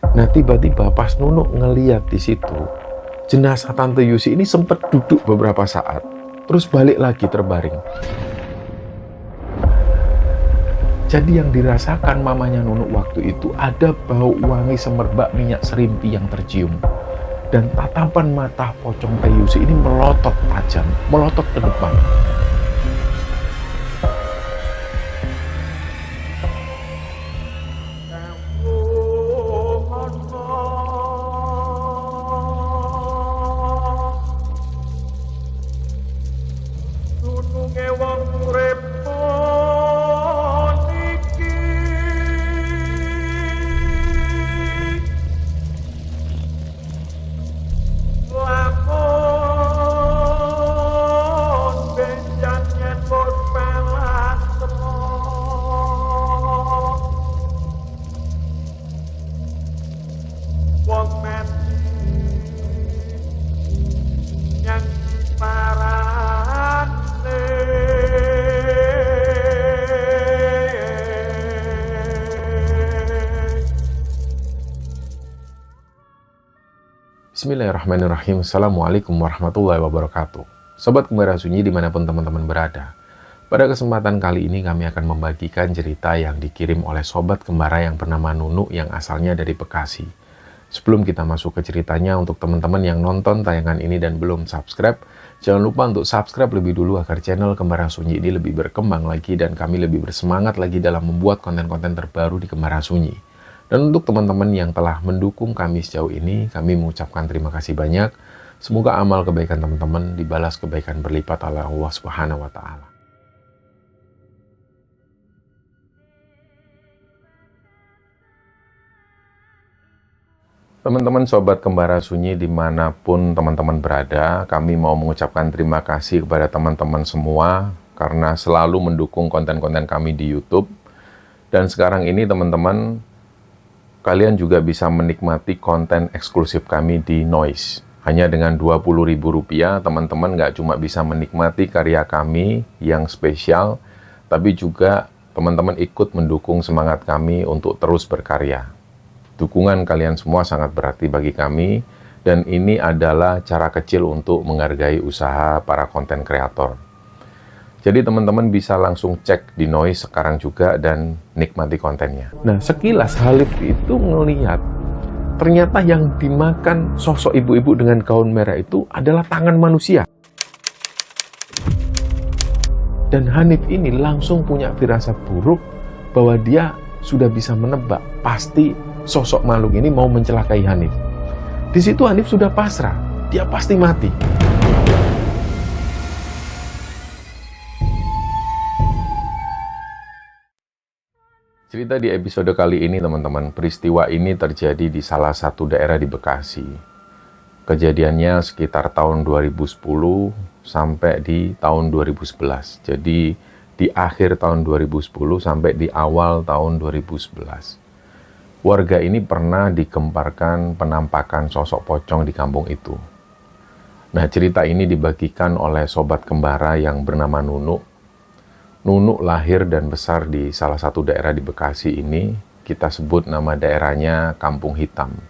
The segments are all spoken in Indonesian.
Nah, tiba-tiba pas Nunuk ngeliat di situ, jenazah Tante Yusi ini sempat duduk beberapa saat, terus balik lagi terbaring. Jadi yang dirasakan mamanya Nunuk waktu itu ada bau wangi semerbak minyak serimpi yang tercium. Dan tatapan mata pocong Teh Yusi ini melotot tajam, melotot ke depan. Bismillahirrahmanirrahim. Assalamualaikum warahmatullahi wabarakatuh. Sobat Kembara Sunyi dimanapun teman-teman berada. Pada kesempatan kali ini kami akan membagikan cerita yang dikirim oleh Sobat Kembara yang bernama Nunuk yang asalnya dari Bekasi. Sebelum kita masuk ke ceritanya, untuk teman-teman yang nonton tayangan ini dan belum subscribe, jangan lupa untuk subscribe lebih dulu agar channel Kembara Sunyi ini lebih berkembang lagi dan kami lebih bersemangat lagi dalam membuat konten-konten terbaru di Kembara Sunyi. Dan untuk teman-teman yang telah mendukung kami sejauh ini, kami mengucapkan terima kasih banyak. Semoga amal kebaikan teman-teman dibalas kebaikan berlipat oleh Allah Subhanahu wa Ta'ala. Teman-teman Sobat Kembara Sunyi dimanapun teman-teman berada, kami mau mengucapkan terima kasih kepada teman-teman semua karena selalu mendukung konten-konten kami di YouTube. Dan sekarang ini teman-teman, kalian juga bisa menikmati konten eksklusif kami di Noise. Hanya dengan Rp20.000, teman-teman nggak cuma bisa menikmati karya kami yang spesial, tapi juga teman-teman ikut mendukung semangat kami untuk terus berkarya. Dukungan kalian semua sangat berarti bagi kami, dan ini adalah cara kecil untuk menghargai usaha para konten kreator. Jadi teman-teman bisa langsung cek di Noise sekarang juga dan nikmati kontennya. Nah, sekilas Halif itu ngelihat ternyata yang dimakan sosok ibu-ibu dengan gaun merah itu adalah tangan manusia. Dan Hanif ini langsung punya firasat buruk bahwa dia sudah bisa menebak pasti sosok makhluk ini mau mencelakai Hanif. Di situ Hanif sudah pasrah, dia pasti mati. Cerita di episode kali ini teman-teman, peristiwa ini terjadi di salah satu daerah di Bekasi. Kejadiannya sekitar tahun 2010 sampai di tahun 2011. Jadi di akhir tahun 2010 sampai di awal tahun 2011. Warga ini pernah digemparkan penampakan sosok pocong di kampung itu. Nah, cerita ini dibagikan oleh sobat kembara yang bernama Nunuk. Nunuk lahir dan besar di salah satu daerah di Bekasi ini, kita sebut nama daerahnya Kampung Hitam.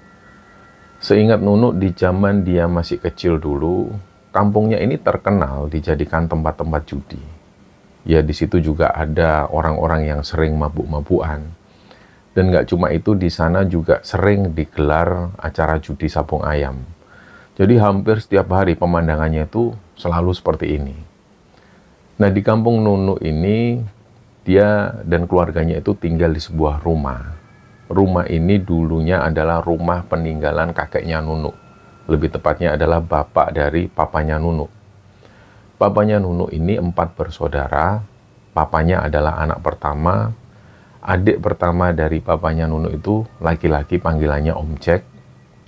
Seingat Nunuk di zaman dia masih kecil dulu, kampungnya ini terkenal dijadikan tempat-tempat judi. Ya, di situ juga ada orang-orang yang sering mabuk-mabukan. Dan nggak cuma itu, di sana juga sering digelar acara judi sabung ayam. Jadi hampir setiap hari pemandangannya itu selalu seperti ini. Nah, di kampung Nunuk ini, dia dan keluarganya itu tinggal di sebuah rumah. Rumah ini dulunya adalah rumah peninggalan kakeknya Nunuk. Lebih tepatnya adalah bapak dari papanya Nunuk. Papanya Nunuk ini 4 bersaudara. Papanya adalah anak pertama. Adik pertama dari papanya Nunuk itu laki-laki, panggilannya Om Jack.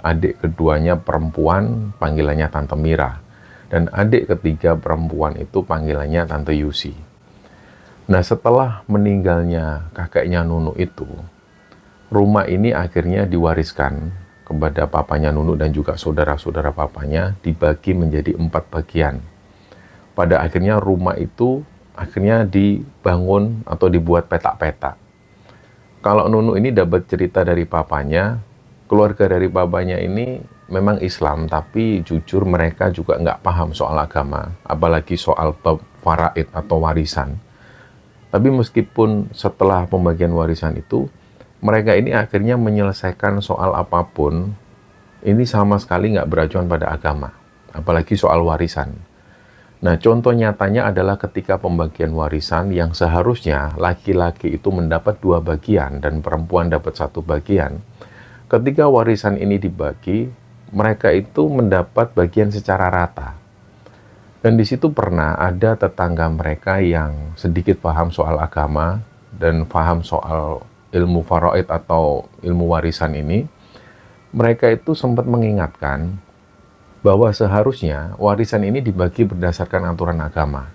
Adik keduanya perempuan, panggilannya Tante Mira. Dan adik ketiga perempuan itu panggilannya Tante Yusi. Nah, setelah meninggalnya kakeknya Nunuk itu, rumah ini akhirnya diwariskan kepada papanya Nunuk dan juga saudara-saudara papanya, dibagi menjadi 4 bagian. Pada akhirnya rumah itu akhirnya dibangun atau dibuat petak-petak. Kalau Nunuk ini dapat cerita dari papanya, keluarga dari papanya ini memang Islam, tapi jujur mereka juga nggak paham soal agama, apalagi soal bab faraid atau warisan. Tapi meskipun setelah pembagian warisan itu, mereka ini akhirnya menyelesaikan soal apapun, ini sama sekali nggak beracuan pada agama, apalagi soal warisan. Nah, contoh nyatanya adalah ketika pembagian warisan yang seharusnya laki-laki itu mendapat 2 bagian dan perempuan dapat 1 bagian. Ketika warisan ini dibagi, mereka itu mendapat bagian secara rata. Dan di situ pernah ada tetangga mereka yang sedikit paham soal agama dan paham soal ilmu faraid atau ilmu warisan ini. Mereka itu sempat mengingatkan bahwa seharusnya warisan ini dibagi berdasarkan aturan agama.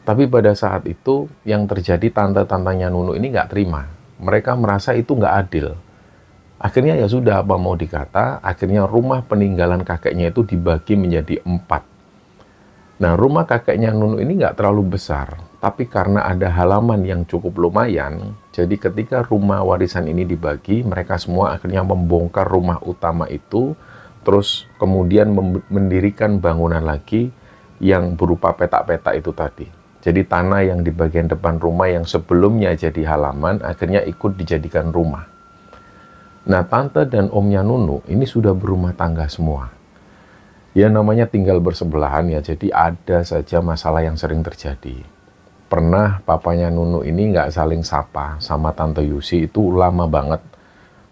Tapi pada saat itu yang terjadi tante-tantanya Nunu ini nggak terima. Mereka merasa itu nggak adil. Akhirnya ya sudah, apa mau dikata, akhirnya rumah peninggalan kakeknya itu dibagi menjadi 4. Nah, rumah kakeknya Nunu ini nggak terlalu besar, tapi karena ada halaman yang cukup lumayan, jadi ketika rumah warisan ini dibagi, mereka semua akhirnya membongkar rumah utama itu, terus kemudian mendirikan bangunan lagi yang berupa petak-petak itu tadi. Jadi tanah yang di bagian depan rumah yang sebelumnya jadi halaman, akhirnya ikut dijadikan rumah. Nah, tante dan omnya Nunu ini sudah berumah tangga semua. Ya namanya tinggal bersebelahan ya, jadi ada saja masalah yang sering terjadi. Pernah papanya Nunu ini nggak saling sapa sama tante Yusi, itu lama banget.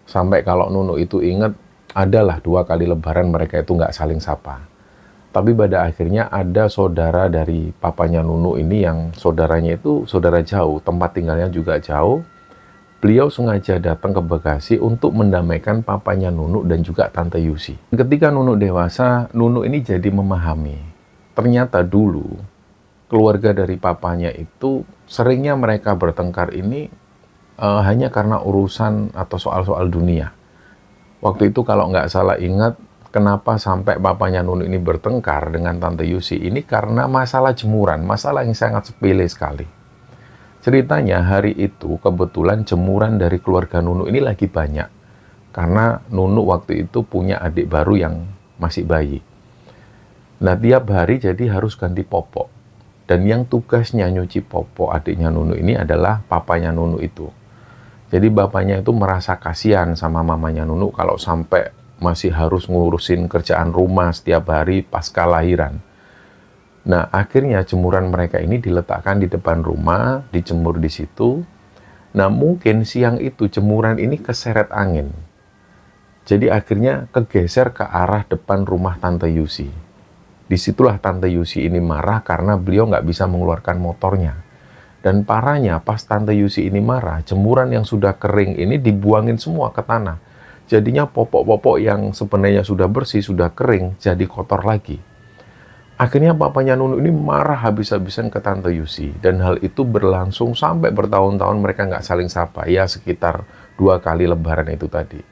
Sampai kalau Nunu itu ingat, adalah 2 kali lebaran mereka itu nggak saling sapa. Tapi pada akhirnya ada saudara dari papanya Nunu ini yang saudaranya itu saudara jauh, tempat tinggalnya juga jauh. Beliau sengaja datang ke Bekasi untuk mendamaikan papanya Nunu dan juga tante Yusi. Ketika Nunu dewasa, Nunu ini jadi memahami. Ternyata dulu keluarga dari papanya itu seringnya mereka bertengkar ini hanya karena urusan atau soal-soal dunia. Waktu itu kalau nggak salah ingat, kenapa sampai papanya Nunu ini bertengkar dengan tante Yusi ini karena masalah jemuran, masalah yang sangat sepele sekali. Ceritanya hari itu kebetulan jemuran dari keluarga Nunu ini lagi banyak, karena Nunu waktu itu punya adik baru yang masih bayi. Nah, tiap hari jadi harus ganti popok, dan yang tugasnya nyuci popok adiknya Nunu ini adalah papanya Nunu itu. Jadi bapaknya itu merasa kasihan sama mamanya Nunu kalau sampai masih harus ngurusin kerjaan rumah setiap hari pasca lahiran. Nah, akhirnya jemuran mereka ini diletakkan di depan rumah, dijemur di situ. Nah, mungkin siang itu jemuran ini keseret angin. Jadi akhirnya kegeser ke arah depan rumah tante Yusi. Disitulah tante Yusi ini marah karena beliau nggak bisa mengeluarkan motornya. Dan parahnya pas tante Yusi ini marah, jemuran yang sudah kering ini dibuangin semua ke tanah. Jadinya popok-popok yang sebenarnya sudah bersih, sudah kering, jadi kotor lagi. Akhirnya papanya Nunu ini marah habis-habisan ke tante Yusi. Dan hal itu berlangsung sampai bertahun-tahun mereka nggak saling sapa. Ya sekitar 2 kali lebaran itu tadi.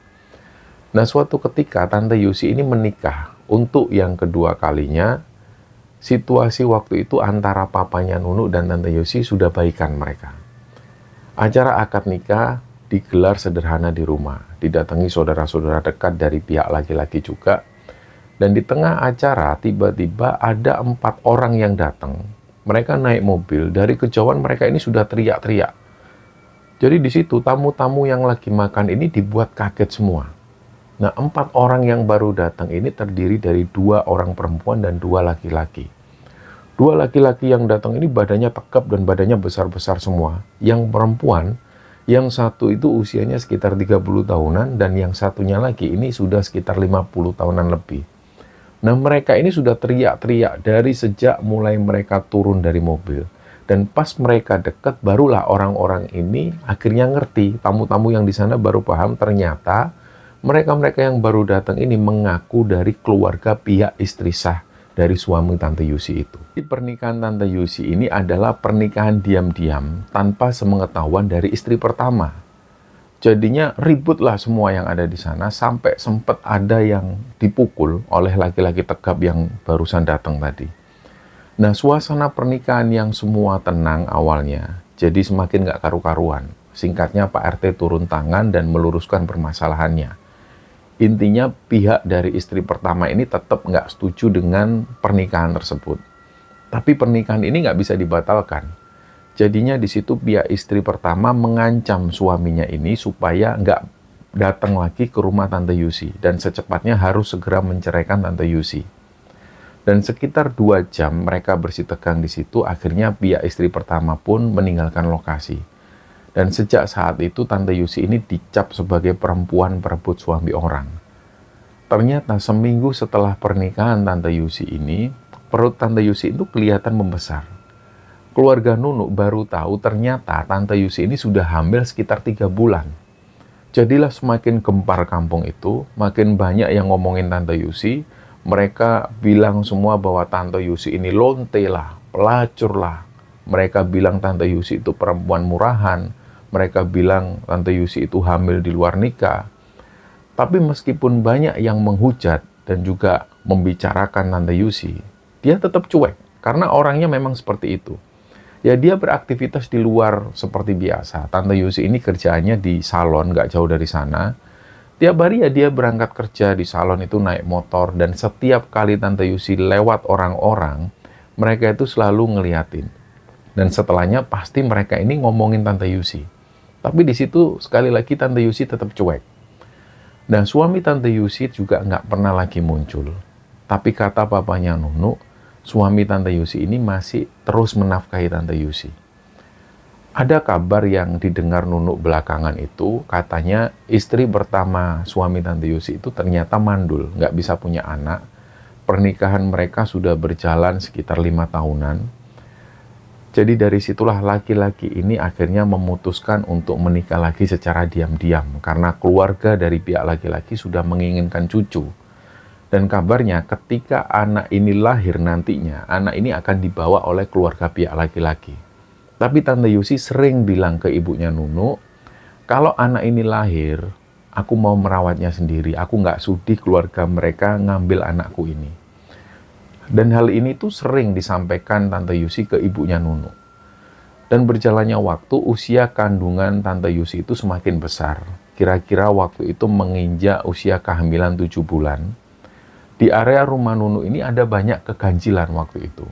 Nah, suatu ketika tante Yusi ini menikah. Untuk yang kedua kalinya, situasi waktu itu antara papanya Nunu dan tante Yusi sudah baikan mereka. Acara akad nikah digelar sederhana di rumah, didatangi saudara-saudara dekat dari pihak laki-laki juga. Dan di tengah acara tiba-tiba ada 4 orang yang datang. Mereka naik mobil, dari kejauhan mereka ini sudah teriak-teriak. Jadi di situ tamu-tamu yang lagi makan ini dibuat kaget semua. Nah, 4 orang yang baru datang ini terdiri dari 2 orang perempuan dan 2 laki-laki. 2 laki-laki yang datang ini badannya tegap dan badannya besar-besar semua. Yang perempuan, yang satu itu usianya sekitar 30 tahunan dan yang satunya lagi ini sudah sekitar 50 tahunan lebih. Nah, mereka ini sudah teriak-teriak dari sejak mulai mereka turun dari mobil. Dan pas mereka dekat, barulah orang-orang ini akhirnya ngerti. Tamu-tamu yang di sana baru paham ternyata mereka-mereka yang baru datang ini mengaku dari keluarga pihak istri sah dari suami tante Yusi itu. Pernikahan tante Yusi ini adalah pernikahan diam-diam tanpa sepengetahuan dari istri pertama. Jadinya ributlah semua yang ada di sana sampai sempat ada yang dipukul oleh laki-laki tegap yang barusan datang tadi. Nah, suasana pernikahan yang semua tenang awalnya, jadi semakin nggak karu-karuan. Singkatnya Pak RT turun tangan dan meluruskan permasalahannya. Intinya pihak dari istri pertama ini tetap nggak setuju dengan pernikahan tersebut. Tapi pernikahan ini nggak bisa dibatalkan. Jadinya di situ pihak istri pertama mengancam suaminya ini supaya nggak datang lagi ke rumah Tante Yusi. Dan secepatnya harus segera menceraikan Tante Yusi. Dan sekitar 2 jam mereka bersitegang di situ, akhirnya pihak istri pertama pun meninggalkan lokasi. Dan sejak saat itu Tante Yusi ini dicap sebagai perempuan perebut suami orang. Ternyata seminggu setelah pernikahan Tante Yusi ini, perut Tante Yusi itu kelihatan membesar. Keluarga Nunuk baru tahu ternyata Tante Yusi ini sudah hamil sekitar 3 bulan. Jadilah semakin gempar kampung itu, makin banyak yang ngomongin Tante Yusi. Mereka bilang semua bahwa Tante Yusi ini lonte lah, pelacur lah. Mereka bilang Tante Yusi itu perempuan murahan. Mereka bilang Tante Yusi itu hamil di luar nikah. Tapi meskipun banyak yang menghujat dan juga membicarakan Tante Yusi, dia tetap cuek karena orangnya memang seperti itu. Ya dia beraktivitas di luar seperti biasa. Tante Yusi ini kerjaannya di salon, nggak jauh dari sana. Tiap hari ya dia berangkat kerja di salon itu naik motor. Dan setiap kali Tante Yusi lewat orang-orang, mereka itu selalu ngeliatin. Dan setelahnya pasti mereka ini ngomongin Tante Yusi. Tapi di situ sekali lagi Tante Yusi tetap cuek. Dan suami Tante Yusi juga nggak pernah lagi muncul. Tapi kata papanya Nunuk, suami Tante Yusi ini masih terus menafkahi Tante Yusi. Ada kabar yang didengar Nunuk belakangan itu, katanya istri pertama suami Tante Yusi itu ternyata mandul, nggak bisa punya anak. Pernikahan mereka sudah berjalan sekitar 5 tahunan. Jadi dari situlah laki-laki ini akhirnya memutuskan untuk menikah lagi secara diam-diam. Karena keluarga dari pihak laki-laki sudah menginginkan cucu. Dan kabarnya ketika anak ini lahir nantinya, anak ini akan dibawa oleh keluarga pihak laki-laki. Tapi Tante Yusi sering bilang ke ibunya Nunuk, kalau anak ini lahir, aku mau merawatnya sendiri. Aku nggak sudi keluarga mereka ngambil anakku ini. Dan hal ini tuh sering disampaikan Tante Yusi ke ibunya Nunuk. Dan berjalannya waktu, usia kandungan Tante Yusi itu semakin besar. Kira-kira waktu itu menginjak usia kehamilan 7 bulan. Di area rumah Nunuk ini ada banyak keganjilan waktu itu.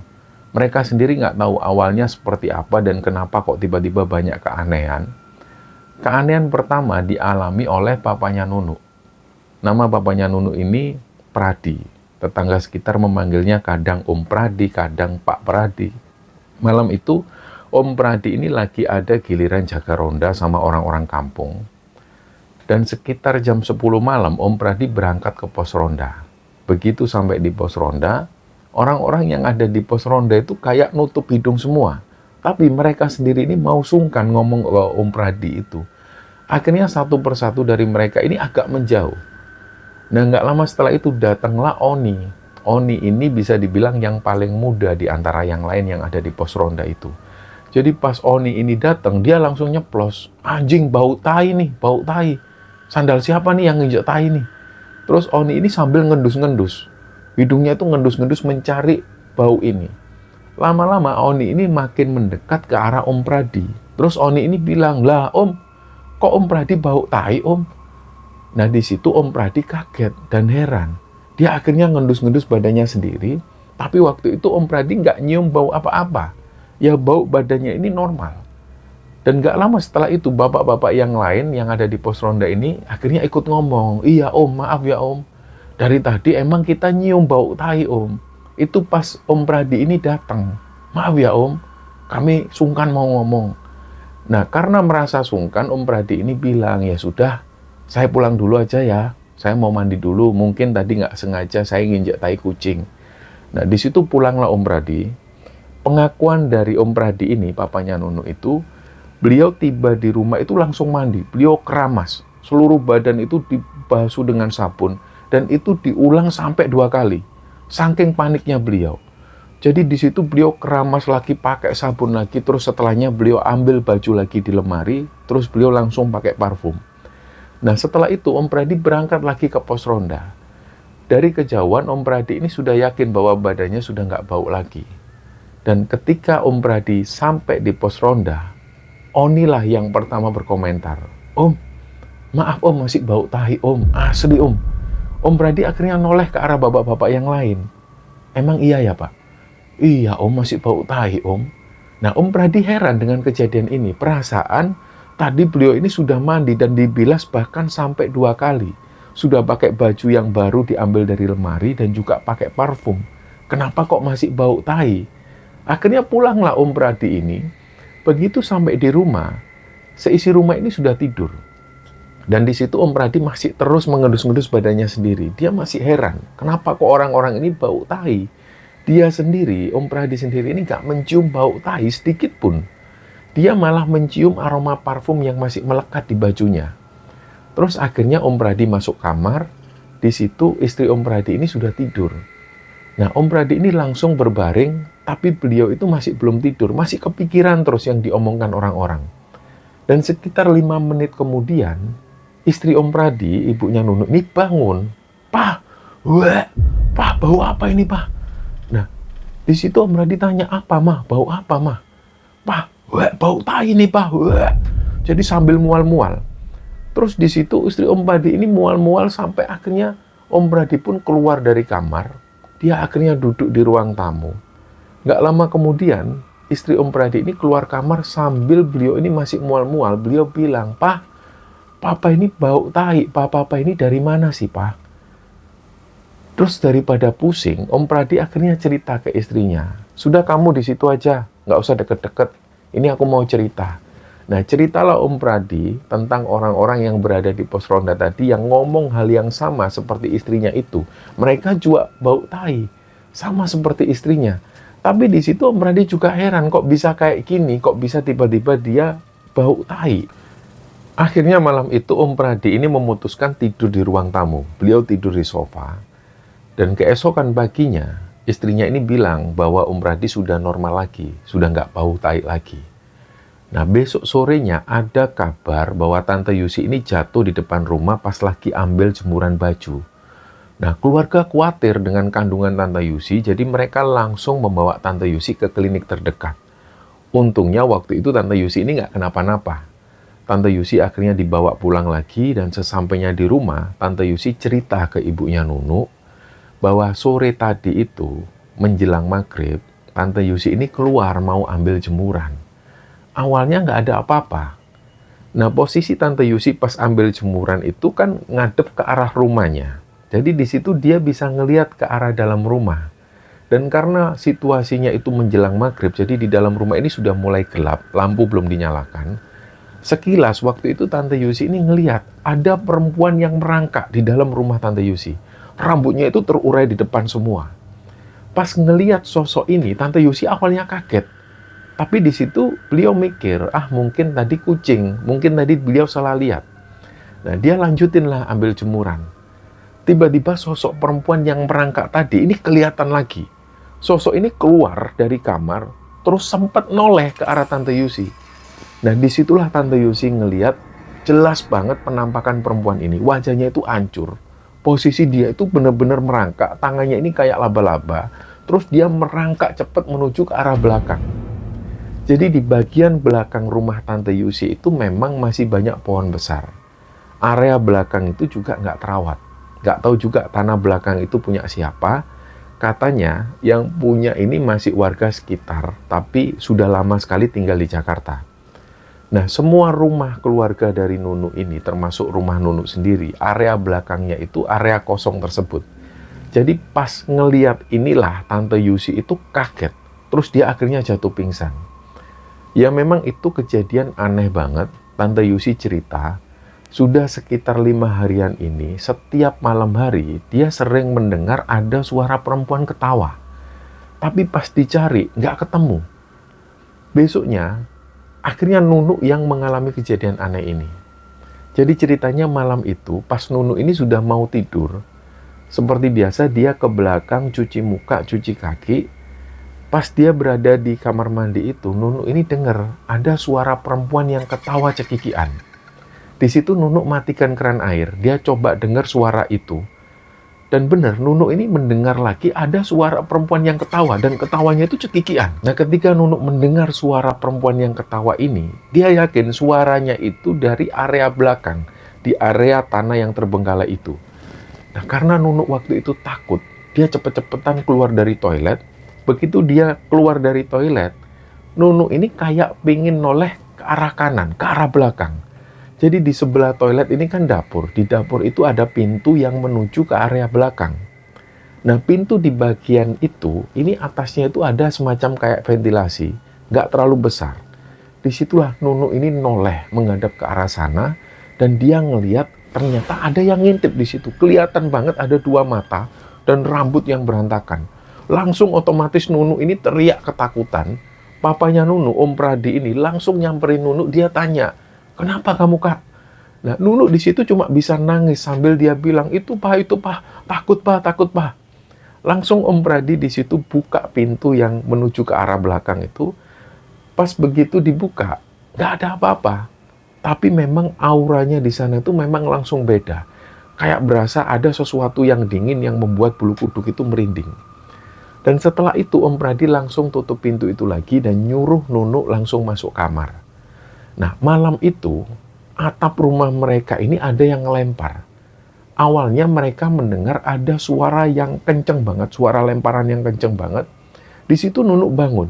Mereka sendiri nggak tahu awalnya seperti apa dan kenapa kok tiba-tiba banyak keanehan. Keanehan pertama dialami oleh papanya Nunuk. Nama papanya Nunuk ini Pradi. Tetangga sekitar memanggilnya kadang Om Pradi, kadang Pak Pradi. Malam itu, Om Pradi ini lagi ada giliran jaga ronda sama orang-orang kampung. Dan sekitar jam 10 malam, Om Pradi berangkat ke pos ronda. Begitu sampai di pos ronda, orang-orang yang ada di pos ronda itu kayak nutup hidung semua. Tapi mereka sendiri ini mau sungkan ngomong ke Om Pradi itu. Akhirnya satu persatu dari mereka ini agak menjauh. Nah, nggak lama setelah itu datanglah Oni. Oni ini bisa dibilang yang paling muda di antara yang lain yang ada di pos ronda itu. Jadi pas Oni ini datang, dia langsung nyeplos. Anjing, bau tai nih, bau tai. Sandal siapa nih yang nginjek tai nih? Terus Oni ini sambil ngendus-ngendus. Hidungnya itu ngendus-ngendus mencari bau ini. Lama-lama Oni ini makin mendekat ke arah Om Pradi. Terus Oni ini bilang, lah Om, kok Om Pradi bau tai Om? Nah di situ Om Pradi kaget dan heran. Dia akhirnya ngendus-ngendus badannya sendiri. Tapi waktu itu Om Pradi nggak nyium bau apa-apa. Ya bau badannya ini normal. Dan nggak lama setelah itu bapak-bapak yang lain yang ada di pos ronda ini akhirnya ikut ngomong. Iya Om, maaf ya Om. Dari tadi emang kita nyium bau tai Om. Itu pas Om Pradi ini datang. Maaf ya Om, kami sungkan mau ngomong. Nah karena merasa sungkan Om Pradi ini bilang, ya sudah, saya pulang dulu aja ya, saya mau mandi dulu, mungkin tadi nggak sengaja saya nginjek tai kucing. Nah, di situ pulanglah Om Pradi. Pengakuan dari Om Pradi ini, papanya Nunuk itu, beliau tiba di rumah itu langsung mandi. Beliau keramas, seluruh badan itu dibasuh dengan sabun, dan itu diulang sampai 2 kali. Saking paniknya beliau. Jadi di situ beliau keramas lagi, pakai sabun lagi, terus setelahnya beliau ambil baju lagi di lemari, terus beliau langsung pakai parfum. Nah setelah itu Om Pradi berangkat lagi ke pos ronda. Dari kejauhan Om Pradi ini sudah yakin bahwa badannya sudah nggak bau lagi. Dan ketika Om Pradi sampai di pos ronda, Onilah yang pertama berkomentar. Om, maaf Om masih bau tahi Om, asli Om. Om Brady akhirnya noleh ke arah bapak-bapak yang lain. Emang iya ya Pak? Iya Om, masih bau tai Om. Nah Om Brady heran dengan kejadian ini. Perasaan tadi beliau ini sudah mandi dan dibilas bahkan sampai 2 kali. Sudah pakai baju yang baru diambil dari lemari dan juga pakai parfum. Kenapa kok masih bau tai? Akhirnya pulanglah Om Brady ini. Begitu sampai di rumah, seisi rumah ini sudah tidur. Dan di situ Om Brady masih terus mengendus-endus badannya sendiri. Dia masih heran, kenapa kok orang-orang ini bau tai? Dia sendiri, Om Brady sendiri ini gak mencium bau tai sedikit pun. Dia malah mencium aroma parfum yang masih melekat di bajunya. Terus akhirnya Om Brady masuk kamar. Di situ istri Om Brady ini sudah tidur. Nah, Om Brady ini langsung berbaring, tapi beliau itu masih belum tidur, masih kepikiran terus yang diomongkan orang-orang. Dan sekitar 5 menit kemudian, istri Om Brady, ibunya Nunu, ini bangun. Pak, weh, Pak, bau apa ini, Pak? Nah, di situ Om Brady tanya, apa, Mah? Bau apa, Mah? Pak, weh, bau tai nih, Pak, weh. Jadi sambil mual-mual. Terus di situ istri Om Brady ini mual-mual sampai akhirnya Om Brady pun keluar dari kamar. Dia akhirnya duduk di ruang tamu. Nggak lama kemudian, istri Om Brady ini keluar kamar sambil beliau ini masih mual-mual. Beliau bilang, Pak, Papa ini bau tai. Papa ini dari mana sih, Pak? Terus daripada pusing, Om Brady akhirnya cerita ke istrinya. Sudah kamu di situ aja, nggak usah deket-deket. Ini aku mau cerita. Nah, ceritalah Om Brady tentang orang-orang yang berada di pos ronda tadi yang ngomong hal yang sama seperti istrinya itu. Mereka juga bau tai, sama seperti istrinya. Tapi di situ Om Brady juga heran, kok bisa kayak gini, kok bisa tiba-tiba dia bau tai. Akhirnya malam itu Om Brady ini memutuskan tidur di ruang tamu. Beliau tidur di sofa. Dan keesokan paginya, istrinya ini bilang bahwa Om Brady sudah normal lagi, sudah nggak bau tai lagi. Nah, besok sorenya ada kabar bahwa Tante Yusi ini jatuh di depan rumah pas lagi ambil jemuran baju. Nah, keluarga khawatir dengan kandungan Tante Yusi, jadi mereka langsung membawa Tante Yusi ke klinik terdekat. Untungnya waktu itu Tante Yusi ini nggak kenapa-napa. Tante Yusi akhirnya dibawa pulang lagi dan sesampainya di rumah, Tante Yusi cerita ke ibunya Nunu bahwa sore tadi itu, menjelang maghrib, Tante Yusi ini keluar mau ambil jemuran. Awalnya nggak ada apa-apa. Nah, posisi Tante Yusi pas ambil jemuran itu kan ngadep ke arah rumahnya. Jadi di situ dia bisa ngelihat ke arah dalam rumah. Dan karena situasinya itu menjelang maghrib, jadi di dalam rumah ini sudah mulai gelap, lampu belum dinyalakan. Sekilas waktu itu Tante Yusi ini ngelihat ada perempuan yang merangkak di dalam rumah Tante Yusi. Rambutnya itu terurai di depan semua. Pas ngelihat sosok ini, Tante Yusi awalnya kaget. Tapi di situ beliau mikir, mungkin tadi kucing, mungkin tadi beliau salah lihat. Nah, dia lanjutinlah ambil jemuran. Tiba-tiba sosok perempuan yang merangkak tadi ini kelihatan lagi. Sosok ini keluar dari kamar, terus sempat noleh ke arah Tante Yusi. Nah, disitulah Tante Yusi ngelihat jelas banget penampakan perempuan ini. Wajahnya itu hancur. Posisi dia itu benar-benar merangkak, tangannya ini kayak laba-laba. Terus dia merangkak cepat menuju ke arah belakang. Jadi di bagian belakang rumah Tante Yusi itu memang masih banyak pohon besar. Area belakang itu juga nggak terawat. Nggak tahu juga tanah belakang itu punya siapa. Katanya yang punya ini masih warga sekitar, tapi sudah lama sekali tinggal di Jakarta. Nah, semua rumah keluarga dari Nunu ini, termasuk rumah Nunu sendiri, area belakangnya itu area kosong tersebut. Jadi pas ngeliat inilah Tante Yusi itu kaget. Terus dia akhirnya jatuh pingsan. Ya memang itu kejadian aneh banget. Tante Yusi cerita, sudah sekitar 5 harian ini, setiap malam hari, dia sering mendengar ada suara perempuan ketawa. Tapi pas dicari, nggak ketemu. Besoknya, akhirnya Nunu yang mengalami kejadian aneh ini. Jadi ceritanya malam itu, pas Nunu ini sudah mau tidur, seperti biasa dia ke belakang cuci muka, cuci kaki. Pas dia berada di kamar mandi itu, Nunu ini dengar ada suara perempuan yang ketawa cekikian. Di situ Nunu matikan keran air, dia coba dengar suara itu. Dan benar, Nunu ini mendengar lagi ada suara perempuan yang ketawa, dan ketawanya itu cekikian. Nah, ketika Nunu mendengar suara perempuan yang ketawa ini, dia yakin suaranya itu dari area belakang, di area tanah yang terbengkalai itu. Nah, karena Nunu waktu itu takut, dia cepet-cepetan keluar dari toilet. Begitu dia keluar dari toilet, Nunu ini kayak pingin noleh ke arah kanan, ke arah belakang. Jadi di sebelah toilet ini kan dapur. Di dapur itu ada pintu yang menuju ke area belakang. Nah, pintu di bagian itu, ini atasnya itu ada semacam kayak ventilasi, nggak terlalu besar. Disitulah Nunu ini noleh menghadap ke arah sana, dan dia ngeliat ternyata ada yang ngintip di situ. Kelihatan banget ada dua mata dan rambut yang berantakan. Langsung otomatis Nunu ini teriak ketakutan. Papanya Nunu, Om Pradi ini langsung nyamperin Nunu, dia tanya, "Kenapa kamu, Kak?" Nah, Nunu di situ cuma bisa nangis sambil dia bilang, itu pak, takut pak. Langsung Om Pradi di situ buka pintu yang menuju ke arah belakang itu. Pas begitu dibuka, nggak ada apa-apa. Tapi memang auranya di sana itu memang langsung beda. Kayak berasa ada sesuatu yang dingin yang membuat bulu kuduk itu merinding. Dan setelah itu Om Pradi langsung tutup pintu itu lagi dan nyuruh Nunu langsung masuk kamar. Nah, malam itu atap rumah mereka ini ada yang ngelempar. Awalnya mereka mendengar ada suara yang kenceng banget, suara lemparan yang kenceng banget. Di situ Nunu bangun.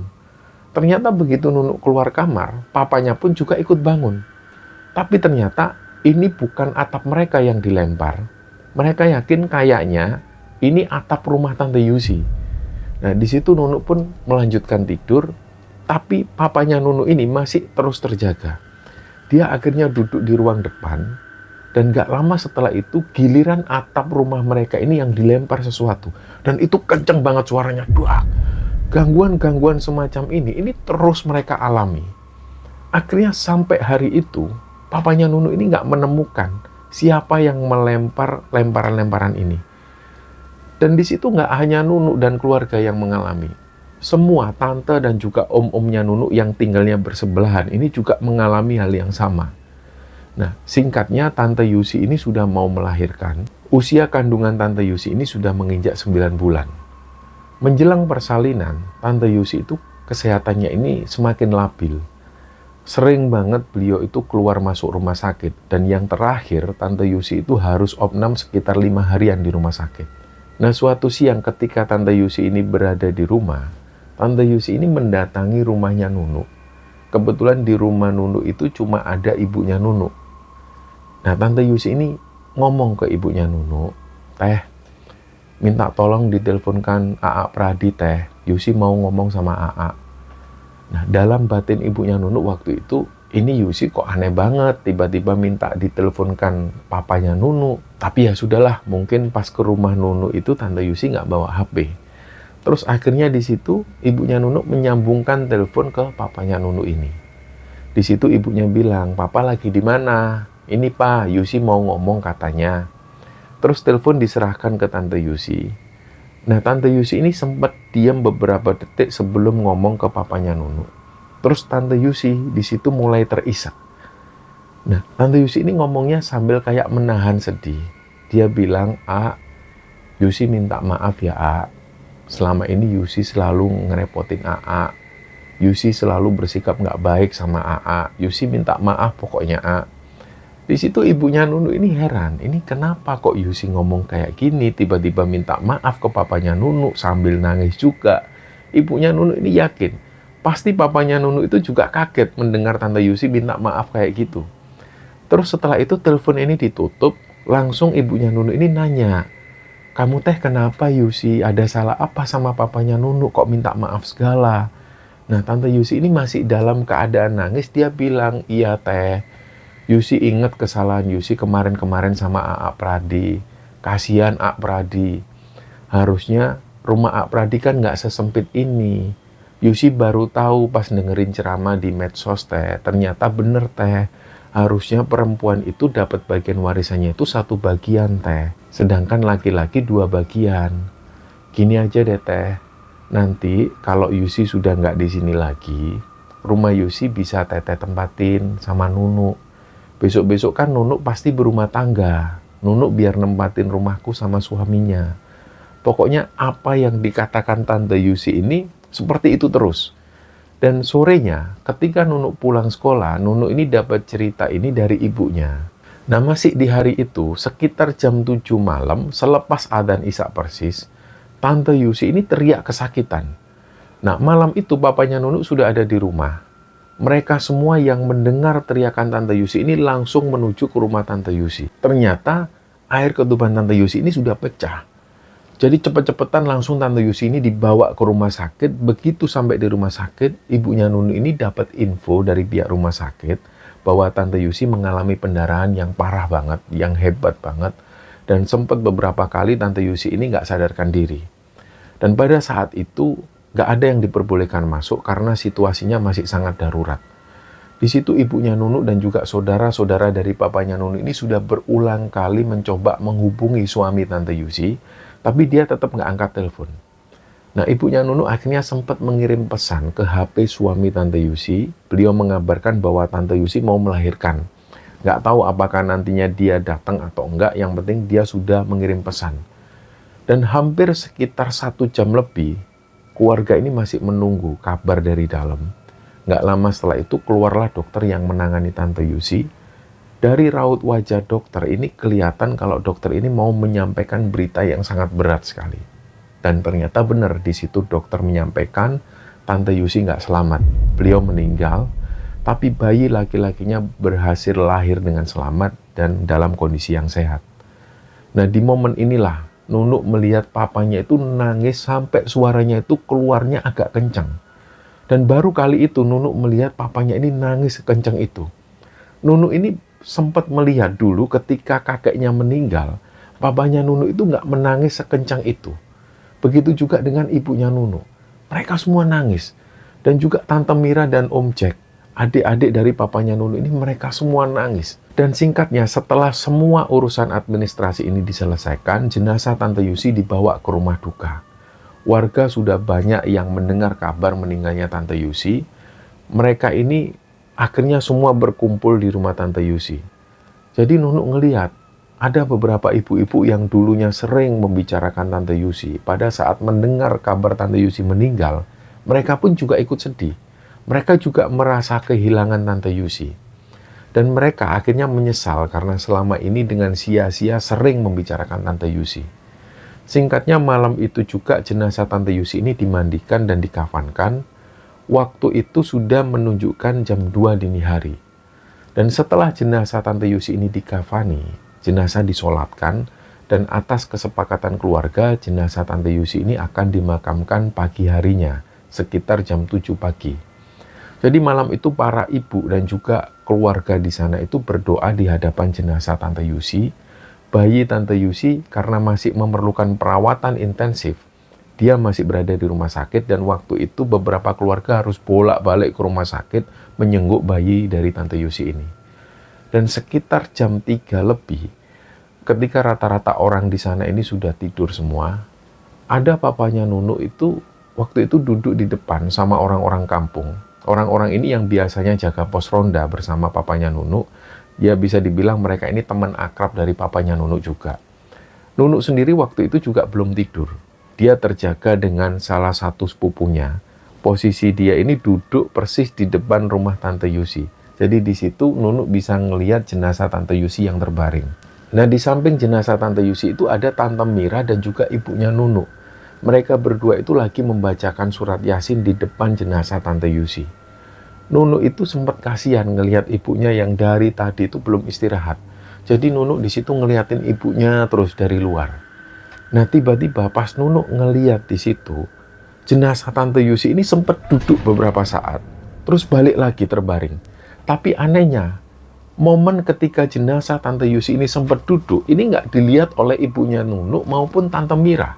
Ternyata begitu Nunu keluar kamar, papanya pun juga ikut bangun. Tapi ternyata ini bukan atap mereka yang dilempar. Mereka yakin kayaknya ini atap rumah Tante Yusi. Nah, di situ Nunu pun melanjutkan tidur, tapi papanya Nunu ini masih terus terjaga. Dia akhirnya duduk di ruang depan, dan gak lama setelah itu giliran atap rumah mereka ini yang dilempar sesuatu. Dan itu kenceng banget suaranya. Duak. Gangguan-gangguan semacam ini terus mereka alami. Akhirnya sampai hari itu, papanya Nunu ini gak menemukan siapa yang melempar lemparan-lemparan ini. Dan di situ gak hanya Nunu dan keluarga yang mengalami. Semua tante dan juga om-omnya Nunu yang tinggalnya bersebelahan ini juga mengalami hal yang sama. Nah, singkatnya Tante Yusi ini sudah mau melahirkan. Usia kandungan Tante Yusi ini sudah menginjak 9 bulan. Menjelang persalinan, Tante Yusi itu kesehatannya ini semakin labil. Sering banget beliau itu keluar masuk rumah sakit. Dan yang terakhir, Tante Yusi itu harus opnam sekitar 5 harian di rumah sakit. Nah, suatu siang ketika Tante Yusi ini berada di rumah, Tante Yusi ini mendatangi rumahnya Nunu. Kebetulan di rumah Nunu itu cuma ada ibunya Nunu. Nah, Tante Yusi ini ngomong ke ibunya Nunu, "Teh, minta tolong diteleponkan AA Pradi, Teh. Yusi mau ngomong sama AA." Nah, dalam batin ibunya Nunu waktu itu, ini Yusi kok aneh banget, tiba-tiba minta diteleponkan papanya Nunu. Tapi ya sudahlah, mungkin pas ke rumah Nunu itu Tante Yusi nggak bawa HP. Terus akhirnya di situ ibunya Nunu menyambungkan telepon ke papanya Nunu ini. Di situ ibunya bilang, "Papa lagi di mana? Ini Pak, Yusi mau ngomong katanya." Terus telepon diserahkan ke Tante Yusi. Nah, Tante Yusi ini sempat diam beberapa detik sebelum ngomong ke papanya Nunu. Terus Tante Yusi di situ mulai terisak. Nah, Tante Yusi ini ngomongnya sambil kayak menahan sedih. Dia bilang, Yusi minta maaf ya, Selama ini Yusi selalu ngerepotin AA. Yusi selalu bersikap nggak baik sama AA. Yusi minta maaf pokoknya, Di situ ibunya Nunu ini heran, ini kenapa kok Yusi ngomong kayak gini, tiba-tiba minta maaf ke papanya Nunu sambil nangis juga. Ibunya Nunu ini yakin, pasti papanya Nunu itu juga kaget mendengar Tante Yusi minta maaf kayak gitu. Terus setelah itu telepon ini ditutup, langsung ibunya Nunu ini nanya, "Kamu Teh kenapa Yusi? Ada salah apa sama papanya Nunu kok minta maaf segala?" Nah, Tante Yusi ini masih dalam keadaan nangis, dia bilang, "Iya Teh, Yusi inget kesalahan Yusi kemarin-kemarin sama AA Pradi. Kasihan AA Pradi. Harusnya rumah AA Pradi kan nggak sesempit ini. Yusi baru tahu pas dengerin ceramah di medsos Teh. Ternyata bener Teh. Harusnya perempuan itu dapat bagian warisannya itu 1 bagian Teh. Sedangkan laki-laki 2 bagian. Gini aja deh Teh. Nanti kalau Yusi sudah nggak di sini lagi, rumah Yusi bisa Teteh tempatin sama Nunu. Besok-besok kan Nunu pasti berumah tangga. Nunu biar nempatin rumahku sama suaminya." Pokoknya apa yang dikatakan Tante Yusi ini seperti itu terus. Dan sorenya ketika Nunu pulang sekolah, Nunu ini dapat cerita ini dari ibunya. Nah, masih di hari itu, sekitar jam 7 malam, selepas adzan Isya persis, Tante Yusi ini teriak kesakitan. Nah, malam itu papanya Nunu sudah ada di rumah. Mereka semua yang mendengar teriakan Tante Yusi ini langsung menuju ke rumah Tante Yusi. Ternyata air ketuban Tante Yusi ini sudah pecah. Jadi cepet-cepetan langsung Tante Yusi ini dibawa ke rumah sakit. Begitu sampai di rumah sakit, ibunya Nunu ini dapat info dari pihak rumah sakit bahwa Tante Yusi mengalami pendarahan yang parah banget, yang hebat banget. Dan sempat beberapa kali Tante Yusi ini nggak sadarkan diri. Dan pada saat itu nggak ada yang diperbolehkan masuk karena situasinya masih sangat darurat. Di situ ibunya Nunu dan juga saudara-saudara dari papanya Nunu ini sudah berulang kali mencoba menghubungi suami Tante Yusi, tapi dia tetap nggak angkat telepon. Nah, ibunya Nunu akhirnya sempat mengirim pesan ke HP suami Tante Yusi. Beliau mengabarkan bahwa Tante Yusi mau melahirkan. Nggak tahu apakah nantinya dia datang atau enggak, yang penting dia sudah mengirim pesan. Dan hampir sekitar 1 jam lebih, keluarga ini masih menunggu kabar dari dalam. Nggak lama setelah itu keluarlah dokter yang menangani Tante Yusi. Dari raut wajah dokter ini kelihatan kalau dokter ini mau menyampaikan berita yang sangat berat sekali. Dan ternyata benar, di situ dokter menyampaikan Tante Yusi nggak selamat. Beliau meninggal, tapi bayi laki-lakinya berhasil lahir dengan selamat dan dalam kondisi yang sehat. Nah, di momen inilah Nunu melihat papanya itu nangis sampai suaranya itu keluarnya agak kencang. Dan baru kali itu Nunu melihat papanya ini nangis sekencang itu. Nunu ini sempat melihat dulu ketika kakeknya meninggal, papanya Nunu itu nggak menangis sekencang itu. Begitu juga dengan ibunya Nunu. Mereka semua nangis. Dan juga Tante Mira dan Om Jack, adik-adik dari papanya Nunu ini, mereka semua nangis. Dan singkatnya, setelah semua urusan administrasi ini diselesaikan, jenazah Tante Yusi dibawa ke rumah duka. Warga sudah banyak yang mendengar kabar meninggalnya Tante Yusi. Mereka ini akhirnya semua berkumpul di rumah Tante Yusi. Jadi Nunu ngelihat ada beberapa ibu-ibu yang dulunya sering membicarakan Tante Yusi. Pada saat mendengar kabar Tante Yusi meninggal, mereka pun juga ikut sedih. Mereka juga merasa kehilangan Tante Yusi. Dan mereka akhirnya menyesal karena selama ini dengan sia-sia sering membicarakan Tante Yusi. Singkatnya, malam itu juga jenazah Tante Yusi ini dimandikan dan dikafankan. Waktu itu sudah menunjukkan jam 2 dini hari. Dan setelah jenazah Tante Yusi ini dikafani, jenazah disolatkan, dan atas kesepakatan keluarga, jenazah Tante Yusi ini akan dimakamkan pagi harinya, sekitar jam 7 pagi. Jadi malam itu para ibu dan juga keluarga di sana itu berdoa di hadapan jenazah Tante Yusi. Bayi Tante Yusi karena masih memerlukan perawatan intensif, dia masih berada di rumah sakit, dan waktu itu beberapa keluarga harus bolak-balik ke rumah sakit menjenguk bayi dari Tante Yusi ini. Dan sekitar jam 3 lebih, ketika rata-rata orang di sana ini sudah tidur semua, ada papanya Nunu itu waktu itu duduk di depan sama orang-orang kampung. Orang-orang ini yang biasanya jaga pos ronda bersama papanya Nunu, ya bisa dibilang mereka ini teman akrab dari papanya Nunu juga. Nunu sendiri waktu itu juga belum tidur. Dia terjaga dengan salah satu sepupunya. Posisi dia ini duduk persis di depan rumah Tante Yusi. Jadi di situ Nunu bisa ngelihat jenazah Tante Yusi yang terbaring. Nah, di samping jenazah Tante Yusi itu ada Tante Mira dan juga ibunya Nunu. Mereka berdua itu lagi membacakan surat Yasin di depan jenazah Tante Yusi. Nunu itu sempat kasihan ngelihat ibunya yang dari tadi itu belum istirahat. Jadi Nunu di situ ngeliatin ibunya terus dari luar. Nah, tiba-tiba pas Nunu ngeliat di situ, jenazah Tante Yusi ini sempat duduk beberapa saat, terus balik lagi terbaring. Tapi anehnya, momen ketika jenazah Tante Yusi ini sempat duduk, ini nggak dilihat oleh ibunya Nunu maupun Tante Mira.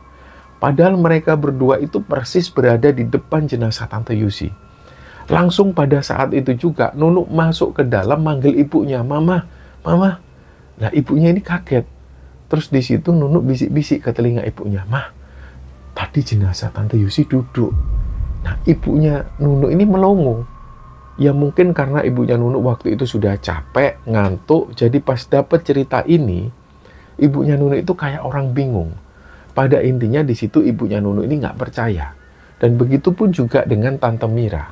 Padahal mereka berdua itu persis berada di depan jenazah Tante Yusi. Langsung pada saat itu juga, Nunu masuk ke dalam manggil ibunya, "Mama, Mama." Nah, ibunya ini kaget. Terus di situ Nunu bisik-bisik ke telinga ibunya, "Mah, tadi jenazah Tante Yusi duduk." Nah, ibunya Nunu ini melongo. Ya mungkin karena ibunya Nunu waktu itu sudah capek, ngantuk, jadi pas dapet cerita ini, ibunya Nunu itu kayak orang bingung. Pada intinya di situ ibunya Nunu ini nggak percaya. Dan begitu pun juga dengan Tante Mira.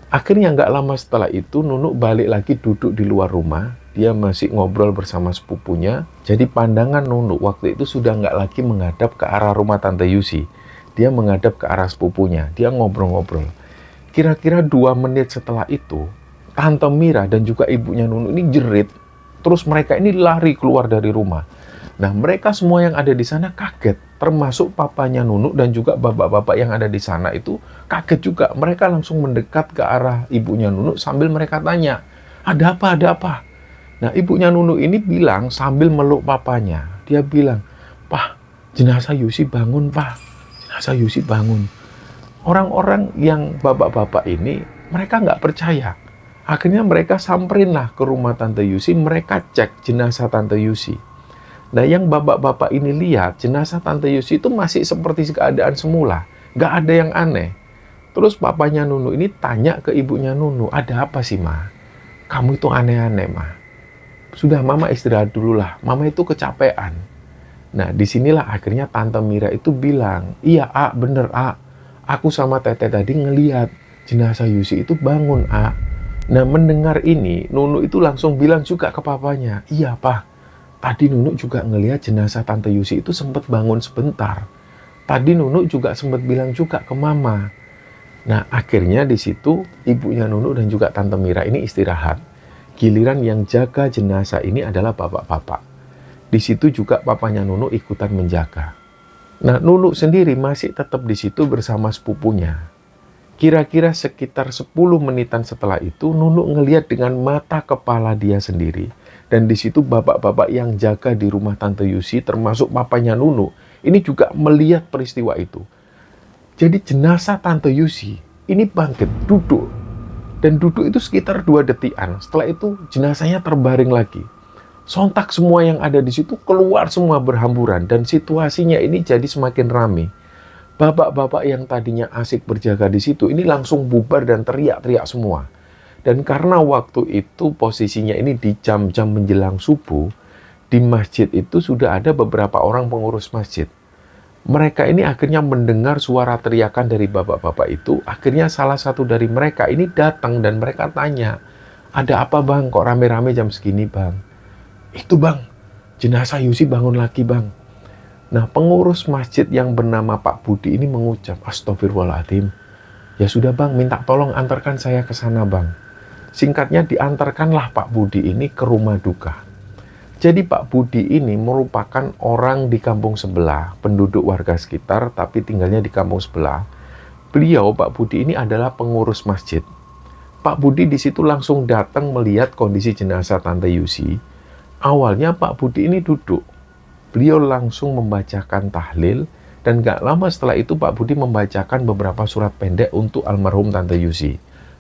Akhirnya nggak lama setelah itu, Nunu balik lagi duduk di luar rumah. dia masih ngobrol bersama sepupunya. Jadi pandangan Nunu waktu itu sudah nggak lagi menghadap ke arah rumah Tante Yusi. Dia menghadap ke arah sepupunya, dia ngobrol-ngobrol. Kira-kira 2 menit setelah itu, Tante Mira dan juga ibunya Nunu ini jerit. Terus mereka ini lari keluar dari rumah. Nah, mereka semua yang ada di sana kaget, termasuk papanya Nunu dan juga bapak-bapak yang ada di sana itu kaget juga. Mereka langsung mendekat ke arah ibunya Nunu sambil mereka tanya, "Ada apa? Ada apa?" Nah, ibunya Nunu ini bilang sambil meluk papanya. Dia bilang, "Pak, jenazah Yusi bangun, Pak. Jenazah Yusi bangun." Orang-orang yang bapak-bapak ini, mereka nggak percaya. Akhirnya mereka samperin lah ke rumah Tante Yusi, mereka cek jenazah Tante Yusi. Nah, yang bapak-bapak ini lihat, jenazah Tante Yusi itu masih seperti keadaan semula. Nggak ada yang aneh. Terus papanya Nunu ini tanya ke ibunya Nunu, "Ada apa sih, Ma? Kamu itu aneh-aneh, Ma. Sudah, Mama istirahat dulu lah. Mama itu kecapean." Nah, disinilah akhirnya Tante Mira itu bilang, "Iya, A, bener, A. Aku sama Tete tadi ngeliat jenazah Yusi itu bangun, A." Nah, mendengar ini, Nunu itu langsung bilang juga ke papanya, "Iya, Pak. Tadi Nunu juga ngelihat jenazah Tante Yusi itu sempat bangun sebentar. Tadi Nunu juga sempat bilang juga ke Mama." Nah, akhirnya di situ ibunya Nunu dan juga Tante Mira ini istirahat. Giliran yang jaga jenazah ini adalah bapak-bapak. Di situ juga papanya Nunu ikutan menjaga. Nah, Nunu sendiri masih tetap di situ bersama sepupunya. Kira-kira sekitar 10 menitan setelah itu, Nunu ngelihat dengan mata kepala dia sendiri. Dan di situ bapak-bapak yang jaga di rumah Tante Yusi, termasuk papanya Nunu, ini juga melihat peristiwa itu. Jadi jenazah Tante Yusi ini bangkit, duduk. Dan duduk itu sekitar 2 detikan. Setelah itu jenazahnya terbaring lagi. Sontak semua yang ada di situ keluar semua berhamburan. Dan situasinya ini jadi semakin ramai. Bapak-bapak yang tadinya asik berjaga di situ ini langsung bubar dan teriak-teriak semua. Dan karena waktu itu posisinya ini di jam-jam menjelang subuh, di masjid itu sudah ada beberapa orang pengurus masjid. Mereka ini akhirnya mendengar suara teriakan dari bapak-bapak itu. Akhirnya salah satu dari mereka ini datang dan mereka tanya, "Ada apa, Bang? Kok rame-rame jam segini, Bang?" "Itu, Bang, jenazah Yusi bangun lagi, Bang." Nah, pengurus masjid yang bernama Pak Budi ini mengucap, "Astagfirullahaladzim. Ya sudah, Bang, minta tolong antarkan saya ke sana, Bang." Singkatnya diantarkanlah Pak Budi ini ke rumah duka. Jadi Pak Budi ini merupakan orang di kampung sebelah, penduduk warga sekitar, tapi tinggalnya di kampung sebelah. Beliau, Pak Budi ini adalah pengurus masjid. Pak Budi di situ langsung datang melihat kondisi jenazah Tante Yusi. Awalnya Pak Budi ini duduk. Beliau langsung membacakan tahlil, dan gak lama setelah itu Pak Budi membacakan beberapa surat pendek untuk almarhum Tante Yusi.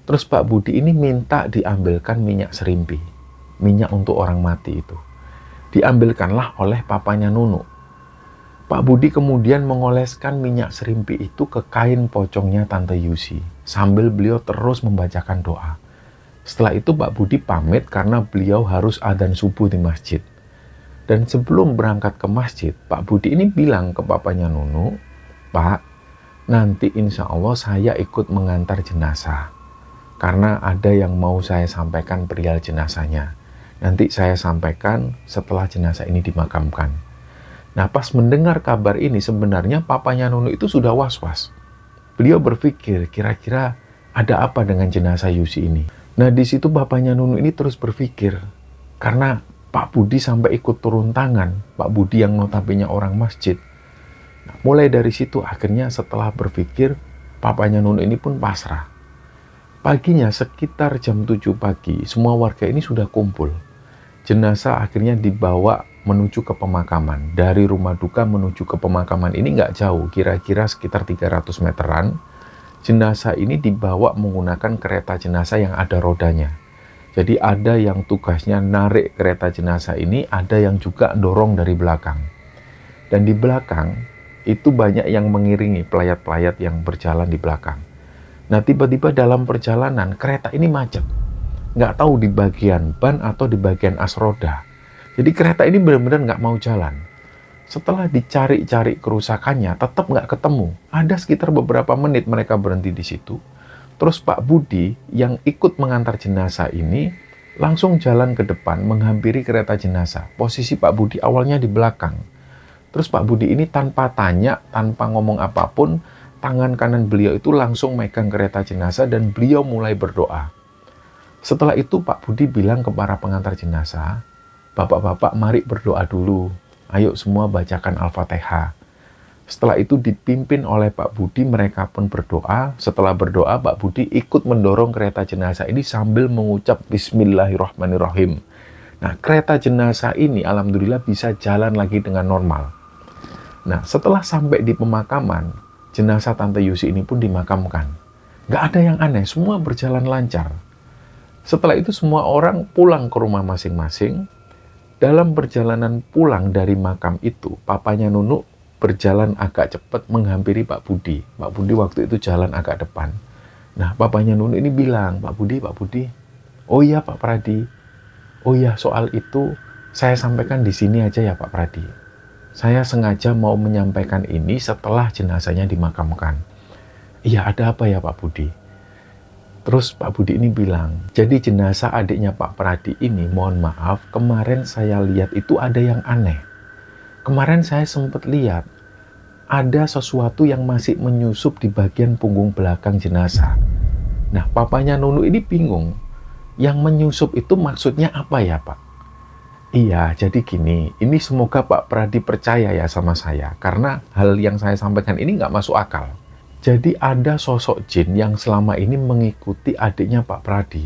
Terus Pak Budi ini minta diambilkan minyak serimpi. Minyak untuk orang mati itu. Diambilkanlah oleh papanya Nunu. Pak Budi kemudian mengoleskan minyak serimpi itu ke kain pocongnya Tante Yusi. Sambil beliau terus membacakan doa. Setelah itu Pak Budi pamit karena beliau harus adzan subuh di masjid. Dan sebelum berangkat ke masjid, Pak Budi ini bilang ke papanya Nunu, "Pak, nanti insya Allah saya ikut mengantar jenazah. Karena ada yang mau saya sampaikan perihal jenazahnya. Nanti saya sampaikan setelah jenazah ini dimakamkan." Nah, pas mendengar kabar ini sebenarnya papanya Nunu itu sudah was-was. Beliau berpikir kira-kira ada apa dengan jenazah Yusi ini. Nah, di situ bapaknya Nunu ini terus berpikir. Karena Pak Budi sampai ikut turun tangan. Pak Budi yang notabene orang masjid. Nah, mulai dari situ akhirnya setelah berpikir, papanya Nunu ini pun pasrah. Paginya sekitar jam 7 pagi, semua warga ini sudah kumpul. Jenazah akhirnya dibawa menuju ke pemakaman. Dari rumah duka menuju ke pemakaman ini nggak jauh, kira-kira sekitar 300 meteran. Jenazah ini dibawa menggunakan kereta jenazah yang ada rodanya. Jadi ada yang tugasnya narik kereta jenazah ini, ada yang juga dorong dari belakang. Dan di belakang itu banyak yang mengiringi pelayat-pelayat yang berjalan di belakang. Nah, tiba-tiba dalam perjalanan kereta ini macet. Nggak tahu di bagian ban atau di bagian as roda. Jadi kereta ini benar-benar nggak mau jalan. Setelah dicari-cari kerusakannya, tetap nggak ketemu. Ada sekitar beberapa menit mereka berhenti di situ. Terus Pak Budi yang ikut mengantar jenazah ini langsung jalan ke depan menghampiri kereta jenazah. Posisi Pak Budi awalnya di belakang. Terus Pak Budi ini tanpa tanya, tanpa ngomong apapun, tangan kanan beliau itu langsung megang kereta jenazah dan beliau mulai berdoa. Setelah itu Pak Budi bilang ke para pengantar jenazah, "Bapak-bapak, mari berdoa dulu. Ayo semua bacakan Al-Fatihah." Setelah itu dipimpin oleh Pak Budi, mereka pun berdoa. Setelah berdoa, Pak Budi ikut mendorong kereta jenazah ini sambil mengucap Bismillahirrahmanirrahim. Nah, kereta jenazah ini alhamdulillah bisa jalan lagi dengan normal. Nah, setelah sampai di pemakaman, jenazah Tante Yusi ini pun dimakamkan. Nggak ada yang aneh, semua berjalan lancar. Setelah itu semua orang pulang ke rumah masing-masing. Dalam perjalanan pulang dari makam itu, papanya Nunu berjalan agak cepat menghampiri Pak Budi. Pak Budi waktu itu jalan agak depan. Nah, papanya Nunu ini bilang, Pak Budi, "Oh iya Pak Pradi, oh iya soal itu saya sampaikan di sini aja ya Pak Pradi. Saya sengaja mau menyampaikan ini setelah jenazahnya dimakamkan." "Iya, ada apa ya Pak Budi?" Terus Pak Budi ini bilang, "Jadi jenazah adiknya Pak Pradi ini, mohon maaf, kemarin saya lihat itu ada yang aneh. Kemarin saya sempat lihat ada sesuatu yang masih menyusup di bagian punggung belakang jenazah." Nah, papanya Nunu ini bingung. Yang menyusup itu maksudnya apa ya, Pak? "Iya, jadi gini, ini semoga Pak Pradi percaya ya sama saya, karena hal yang saya sampaikan ini nggak masuk akal. Jadi ada sosok jin yang selama ini mengikuti adiknya Pak Pradi.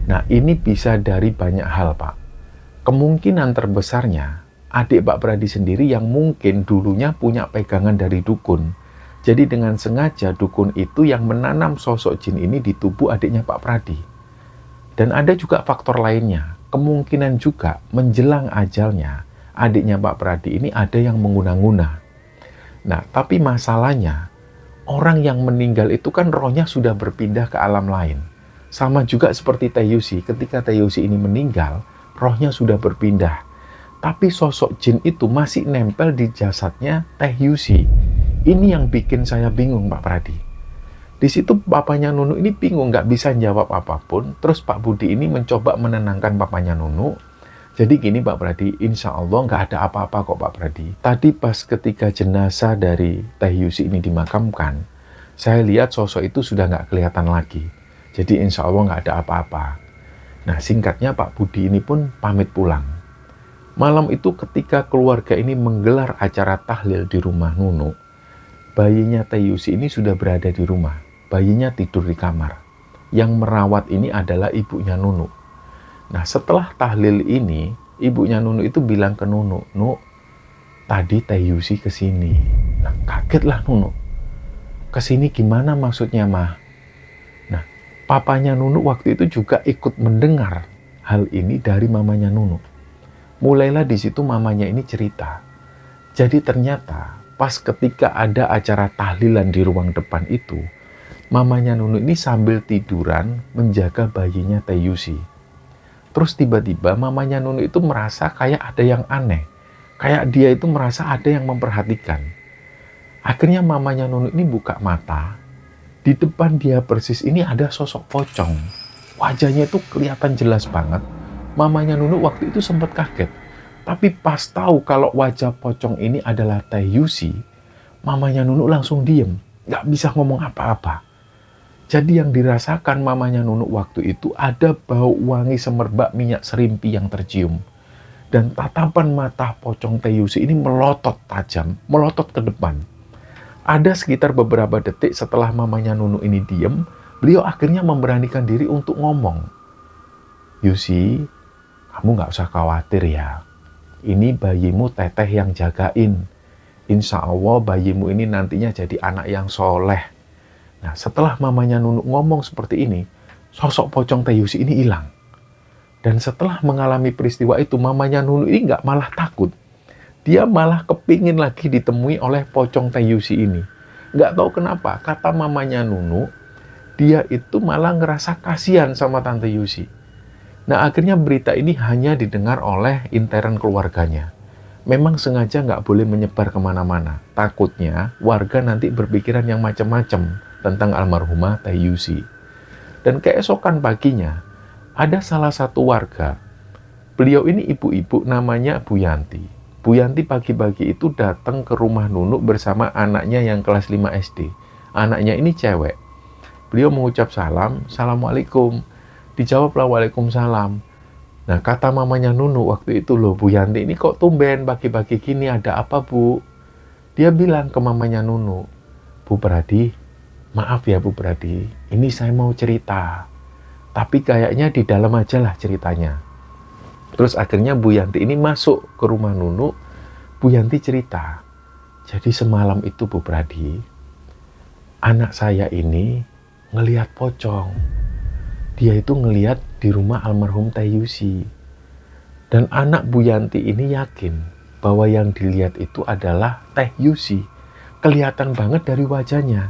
Nah, ini bisa dari banyak hal, Pak. Kemungkinan terbesarnya, adik Pak Pradi sendiri yang mungkin dulunya punya pegangan dari dukun. Jadi dengan sengaja dukun itu yang menanam sosok jin ini di tubuh adiknya Pak Pradi. Dan ada juga faktor lainnya. Kemungkinan juga menjelang ajalnya, adiknya Pak Pradi ini ada yang menguna-nguna. Nah, tapi masalahnya, orang yang meninggal itu kan rohnya sudah berpindah ke alam lain. Sama juga seperti Teh Yusi, ketika Teh Yusi ini meninggal, rohnya sudah berpindah. Tapi sosok jin itu masih nempel di jasadnya Teh Yusi. Ini yang bikin saya bingung, Pak Pradi. Di situ papanya Nunu ini bingung, nggak bisa jawab apapun. Terus Pak Budi ini mencoba menenangkan papanya Nunu. Jadi gini Pak Pradi, insya Allah nggak ada apa-apa kok Pak Pradi. Tadi pas ketika jenazah dari Teh Yusi ini dimakamkan, saya lihat sosok itu sudah nggak kelihatan lagi. Jadi insya Allah nggak ada apa-apa. Nah, singkatnya Pak Budi ini pun pamit pulang. Malam itu ketika keluarga ini menggelar acara tahlil di rumah Nunu, bayinya Teh Yusi ini sudah berada di rumah. Bayinya tidur di kamar. Yang merawat ini adalah ibunya Nunu. Nah, setelah tahlil ini, ibunya Nunu itu bilang ke Nunu, "Nu, tadi Teh Yusi kesini." Nah, kagetlah Nunu. "Kesini gimana maksudnya, Mah?" Nah, papanya Nunu waktu itu juga ikut mendengar hal ini dari mamanya Nunu. Mulailah di situ mamanya ini cerita. Jadi ternyata pas ketika ada acara tahlilan di ruang depan itu, mamanya Nunu ini sambil tiduran menjaga bayinya Teh Yusi. Terus tiba-tiba mamanya Nunu itu merasa kayak ada yang aneh. Kayak dia itu merasa ada yang memperhatikan. Akhirnya mamanya Nunu ini buka mata. Di depan dia persis ini ada sosok pocong. Wajahnya itu kelihatan jelas banget. Mamanya Nunu waktu itu sempat kaget. Tapi pas tahu kalau wajah pocong ini adalah Teh Yusi, mamanya Nunu langsung diem. Nggak bisa ngomong apa-apa. Jadi yang dirasakan mamanya Nunu waktu itu ada bau wangi semerbak minyak serimpi yang tercium. Dan tatapan mata pocong Teh Yusi ini melotot tajam, melotot ke depan. Ada sekitar beberapa detik setelah mamanya Nunu ini diem, beliau akhirnya memberanikan diri untuk ngomong. "Yusi, kamu nggak usah khawatir ya. Ini bayimu Teteh yang jagain. Insya Allah bayimu ini nantinya jadi anak yang soleh." Nah, setelah mamanya Nunu ngomong seperti ini, sosok pocong Teh Yusi ini hilang. Dan setelah mengalami peristiwa itu, mamanya Nunu ini nggak malah takut. Dia malah kepingin lagi ditemui oleh pocong Teh Yusi ini. Nggak tahu kenapa, kata mamanya Nunu, dia itu malah ngerasa kasihan sama Tante Yusi. Nah, akhirnya berita ini hanya didengar oleh intern keluarganya. Memang sengaja nggak boleh menyebar kemana-mana. Takutnya warga nanti berpikiran yang macam-macam tentang almarhumah Teh Yusi. Dan keesokan paginya, Ada salah satu warga, beliau ini ibu-ibu namanya Bu Yanti. Bu Yanti pagi-pagi itu datang ke rumah Nunu bersama anaknya yang kelas 5 SD. Anaknya ini cewek. Beliau mengucap salam, Assalamualaikum. Dijawablah Waalaikumsalam. Nah, kata mamanya Nunu waktu itu, loh Bu Yanti ini kok tumben pagi-pagi gini, ada apa Bu? Dia bilang ke mamanya Nunu, Bu Pradi, maaf ya Bu Pradi, ini saya mau cerita. Tapi kayaknya di dalam aja lah ceritanya. Terus akhirnya Bu Yanti ini masuk ke rumah Nunu. Bu Yanti cerita, jadi semalam itu Bu Pradi, anak saya ini ngelihat pocong. Dia itu ngelihat di rumah almarhum Teh Yusi. Dan anak Bu Yanti ini yakin bahwa yang dilihat itu adalah Teh Yusi. Kelihatan banget dari wajahnya.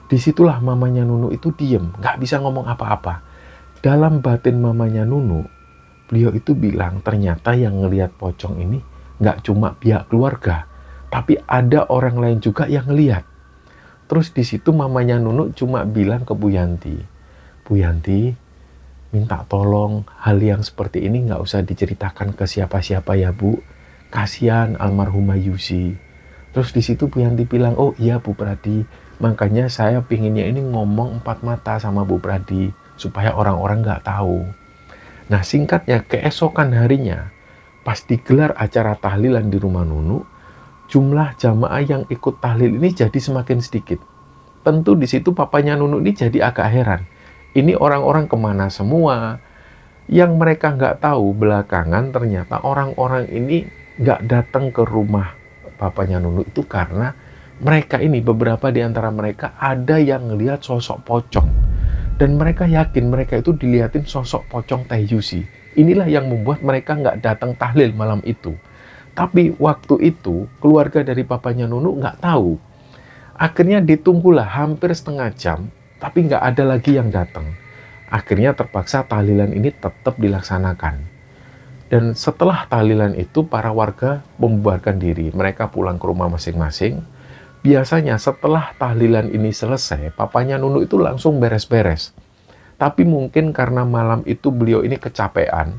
Disitulah mamanya Nunu itu diem, gak bisa ngomong apa-apa. Dalam batin mamanya Nunu, beliau itu bilang ternyata yang ngelihat pocong ini gak cuma pihak keluarga, tapi ada orang lain juga yang ngelihat. Terus di situ mamanya Nunu cuma bilang ke Bu Yanti, Bu Yanti, minta tolong hal yang seperti ini nggak usah diceritakan ke siapa-siapa ya Bu. Kasihan almarhumah Yusi. Terus di situ Bu Yanti bilang, oh iya Bu Pradi, makanya saya pinginnya ini ngomong empat mata sama Bu Pradi, supaya orang-orang nggak tahu. Nah singkatnya, keesokan harinya, pas digelar acara tahlilan di rumah Nunu, jumlah jamaah yang ikut tahlil ini jadi semakin sedikit. Tentu di situ papanya Nunu ini jadi agak heran. Ini orang-orang kemana semua? Yang mereka nggak tahu belakangan ternyata orang-orang ini nggak datang ke rumah papanya Nunu itu karena mereka ini, beberapa di antara mereka ada yang ngelihat sosok pocong. Dan mereka yakin mereka itu dilihatin sosok pocong Teh Yusi. Inilah yang membuat mereka nggak datang tahlil malam itu. Tapi waktu itu keluarga dari papanya Nunu nggak tahu. Akhirnya ditunggulah hampir setengah jam, tapi nggak ada lagi yang datang. Akhirnya terpaksa tahlilan ini tetap dilaksanakan. Dan setelah tahlilan itu, para warga membubarkan diri. Mereka pulang ke rumah masing-masing. Biasanya setelah tahlilan ini selesai, papanya Nunu itu langsung beres-beres. Tapi mungkin karena malam itu beliau ini kecapean,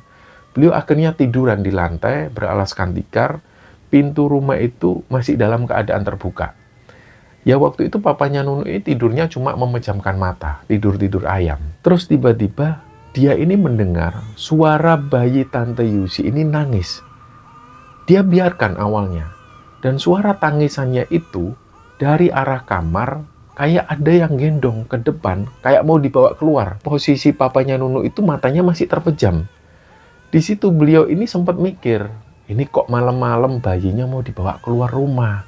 beliau akhirnya tiduran di lantai, beralaskan tikar, pintu rumah itu masih dalam keadaan terbuka. Ya waktu itu papanya Nunu ini tidurnya cuma memejamkan mata, tidur-tidur ayam. Terus tiba-tiba dia ini mendengar suara bayi Tante Yusi ini nangis. Dia biarkan awalnya. Dan suara tangisannya itu dari arah kamar kayak ada yang gendong ke depan, kayak mau dibawa keluar. Posisi papanya Nunu itu matanya masih terpejam. Di situ beliau ini sempat mikir, ini kok malam-malam bayinya mau dibawa keluar rumah.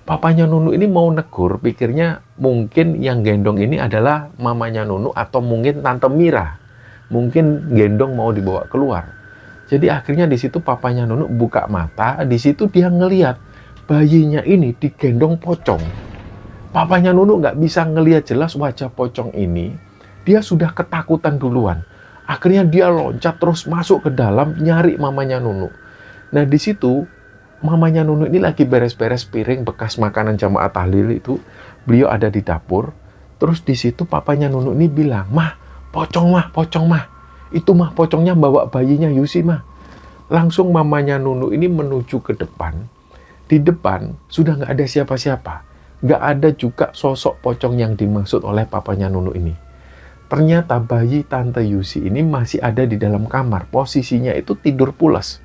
Papanya Nunu ini mau negur, pikirnya mungkin yang gendong ini adalah mamanya Nunu atau mungkin Tante Mira. Mungkin gendong mau dibawa keluar. Jadi akhirnya di situ papanya Nunu buka mata, di situ dia ngelihat bayinya ini digendong pocong. Papanya Nunu nggak bisa ngelihat jelas wajah pocong ini, dia sudah ketakutan duluan. Akhirnya dia loncat terus masuk ke dalam nyari mamanya Nunu. Nah di situ mamanya Nunu ini lagi beres-beres piring bekas makanan jamaah tahlil itu. Beliau ada di dapur. Terus di situ papanya Nunu ini bilang, Mah, pocong mah, pocong mah. Itu mah pocongnya bawa bayinya Yusi mah. Langsung mamanya Nunu ini menuju ke depan. Di depan sudah nggak ada siapa-siapa. Nggak ada juga sosok pocong yang dimaksud oleh papanya Nunu ini. Ternyata bayi Tante Yusi ini masih ada di dalam kamar. Posisinya itu tidur pulas.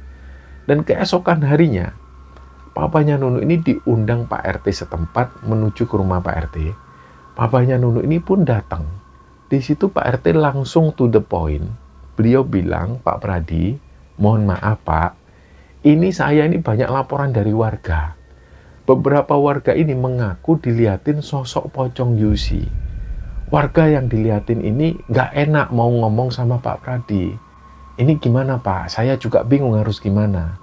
Dan keesokan harinya, papanya Nunu ini diundang Pak RT setempat menuju ke rumah Pak RT. Papanya Nunu ini pun datang. Di situ Pak RT langsung to the point. Beliau bilang, Pak Pradi, mohon maaf Pak, ini saya ini banyak laporan dari warga. Beberapa warga ini mengaku dilihatin sosok pocong Yusi. Warga yang dilihatin ini nggak enak mau ngomong sama Pak Pradi. Ini gimana Pak? Saya juga bingung harus gimana.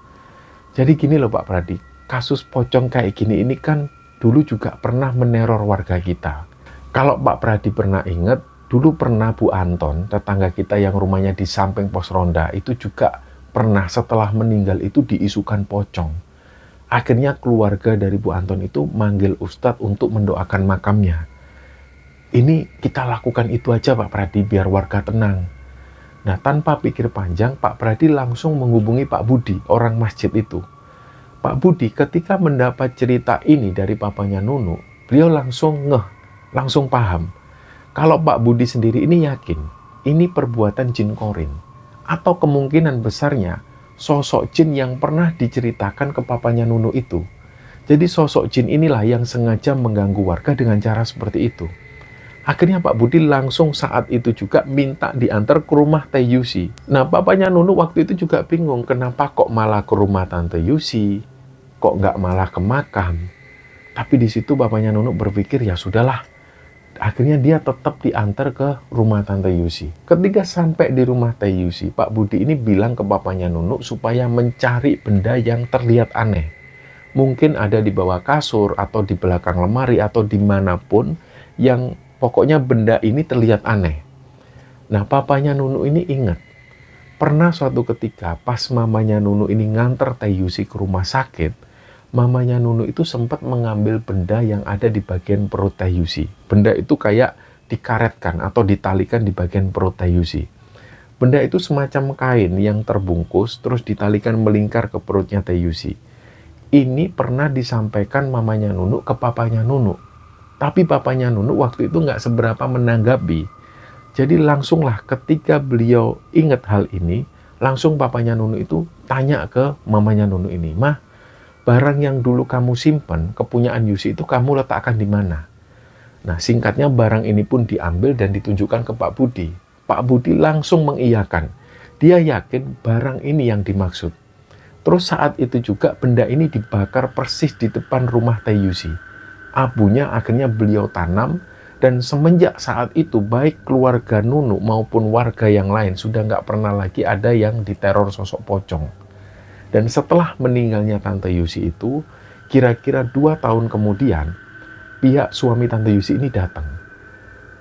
Jadi gini loh Pak Pradi, kasus pocong kayak gini ini kan dulu juga pernah meneror warga kita. Kalau Pak Pradi pernah ingat, dulu pernah Bu Anton, tetangga kita yang rumahnya di samping pos ronda, itu juga pernah setelah meninggal itu diisukan pocong. Akhirnya keluarga dari Bu Anton itu manggil Ustadz untuk mendoakan makamnya. Ini kita lakukan itu aja Pak Pradi biar warga tenang. Nah, tanpa pikir panjang, Pak Pradi langsung menghubungi Pak Budi, orang masjid itu. Pak Budi ketika mendapat cerita ini dari papanya Nunu, beliau langsung langsung paham. Kalau Pak Budi sendiri ini yakin, ini perbuatan jin korin. Atau kemungkinan besarnya, sosok jin yang pernah diceritakan ke papanya Nunu itu. Jadi sosok jin inilah yang sengaja mengganggu warga dengan cara seperti itu. Akhirnya Pak Budi langsung saat itu juga minta diantar ke rumah Teh Yusi. Nah, papanya Nunu waktu itu juga bingung, kenapa kok malah ke rumah Tante Yusi, kok nggak malah ke makam. Tapi di situ papanya Nunu berpikir, ya sudahlah. Akhirnya dia tetap diantar ke rumah Tante Yusi. Ketika sampai di rumah Teh Yusi, Pak Budi ini bilang ke papanya Nunu supaya mencari benda yang terlihat aneh. Mungkin ada di bawah kasur, atau di belakang lemari, atau dimanapun yang pokoknya benda ini terlihat aneh. Nah, papanya Nunu ini ingat, pernah suatu ketika pas mamanya Nunu ini nganter Teh Yusi ke rumah sakit, mamanya Nunu itu sempat mengambil benda yang ada di bagian perut Teh Yusi. Benda itu kayak dikaretkan atau ditalikan di bagian perut Teh Yusi. Benda itu semacam kain yang terbungkus terus ditalikan melingkar ke perutnya Teh Yusi. Ini pernah disampaikan mamanya Nunu ke papanya Nunu. Tapi papanya Nunu waktu itu nggak seberapa menanggapi. Jadi langsunglah ketika beliau ingat hal ini, langsung papanya Nunu itu tanya ke mamanya Nunu ini, "Mah, barang yang dulu kamu simpan, kepunyaan Yusi itu kamu letakkan di mana?" Nah, singkatnya barang ini pun diambil dan ditunjukkan ke Pak Budi. Pak Budi langsung mengiyakan. Dia yakin barang ini yang dimaksud. Terus saat itu juga benda ini dibakar persis di depan rumah Teh Yusi. Abunya akhirnya beliau tanam, dan semenjak saat itu baik keluarga Nunu maupun warga yang lain sudah nggak pernah lagi ada yang diteror sosok pocong. Dan setelah meninggalnya Tante Yusi itu, kira-kira 2 tahun kemudian, pihak suami Tante Yusi ini datang.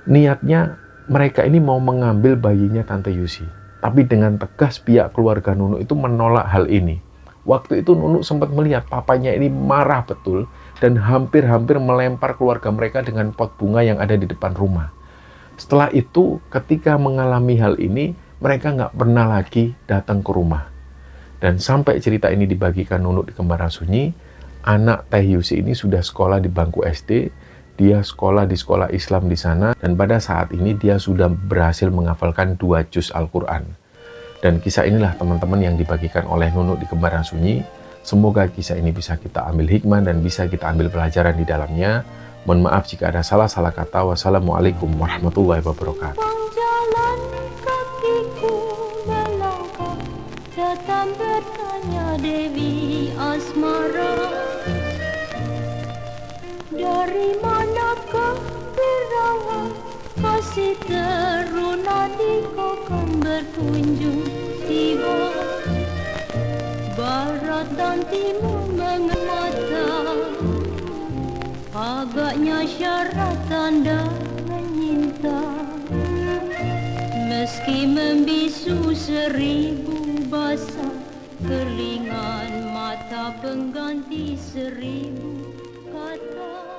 Niatnya mereka ini mau mengambil bayinya Tante Yusi. Tapi dengan tegas pihak keluarga Nunu itu menolak hal ini. Waktu itu Nunu sempat melihat papanya ini marah betul dan hampir-hampir melempar keluarga mereka dengan pot bunga yang ada di depan rumah. Setelah itu, ketika mengalami hal ini, mereka nggak pernah lagi datang ke rumah. Dan sampai cerita ini dibagikan Nunu di Kembaran Sunyi, anak Teh Yusi ini sudah sekolah di bangku SD, dia sekolah di sekolah Islam di sana, dan pada saat ini dia sudah berhasil menghafalkan 2 juz Al-Quran. Dan kisah inilah teman-teman yang dibagikan oleh Nunu di Kembaran Sunyi. Semoga kisah ini bisa kita ambil hikmah dan bisa kita ambil pelajaran di dalamnya. Mohon maaf jika ada salah-salah kata. Wassalamualaikum warahmatullahi wabarakatuh. Jalan kakiku melangkah, datang bertanya Dewi Asmara, dari manakah berawal kasih teruna di kokon berkunjung tiba, barat dan timur mengemata, agaknya syarat tanda menyinta. Meski membisu 1000 basah, keringan mata pengganti 1000 kata.